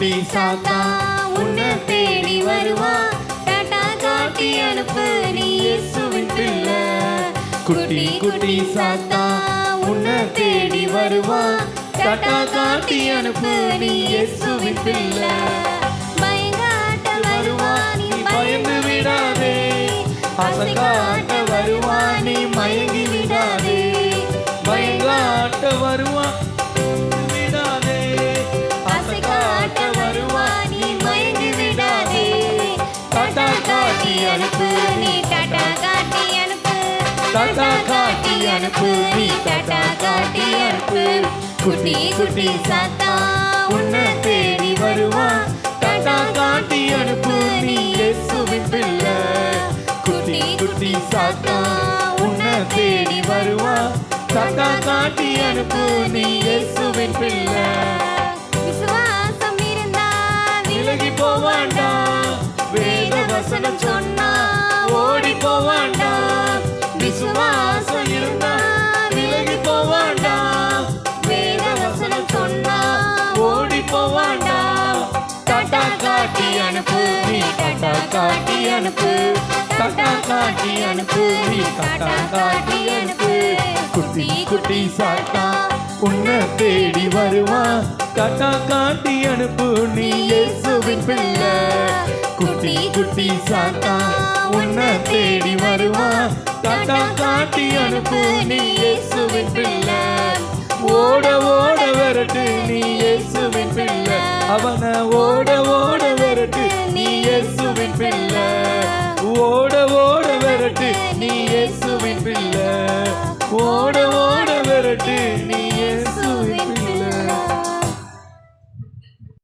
குட்டி சாத்தா உன்னை தேடி வருவா, டாடா காட்டி அனுப்பு நீ இயேசுவின் பிள்ளை. குட்டி குட்டி சாத்தா உன்னை தேடி வருவா, டாடா காட்டி அனுப்பு நீ இயேசுவின் பிள்ளை. பயங்காட்ட வருவா நீ பயந்து விடாதே, அசங்காட்ட வருவா நீ மயங்கி விடாதே. பயங்காட்ட வருவா விடாதே, அசங்காட்ட வருவா நீ மயங்கி விடாதே. டாடா காட்டி அனுப்பு நீ டாடா காட்டி அனுப்பு, டாடா காட்டி அனுப்பு நீ டாடா காட்டி அனுப்பு. குட்டி குட்டி சாத்தா உன்னை தேடி வருவா, டாடா காட்டி அனுப்பு நீ இயேசுவின் பிள்ளை. குட்டி குட்டி சாத்தா உன்னை தேடி வருவா, டாடா காட்டி அனுப்பு நீ இயேசுவின் பிள்ளை. விசுவாசம் இருந்தா விலகி போவாண்டா, வேத வசனம் சொன்னா ஓடி போவாண்டா. விசுவாசம் இருந்தா விலகி போவாண்டா, வேத வசனம் சொன்னா ஓடி போவாண்டா. டாடா காட்டி அனுப்பு நீ டாடா காட்டி அனுப்பு, டாடா காட்டி அனுப்பு நீ டாடா காட்டி அனுப்பு. குட்டி குட்டி சாத்தா உன்னை தேடி வருவா, டாடா காட்டி அனுப்பு நீ இயேசுவின் பிள்ளை. குட்டி குட்டி சாத்தா உன்னை தேடி வருவா, டாடா காட்டி அனுப்பு நீ இயேசுவின் பிள்ளை. ஓட ஓட விரட்டு நீ இயேசுவின் பிள்ளை, அவனை ஓட ஓட விரட்டு நீ இயேசுவின் பிள்ளை. ஓட ஓட விரட்டு நீ இயேசுவின் பிள்ளை, ஓட ஓட விரட்டு நீ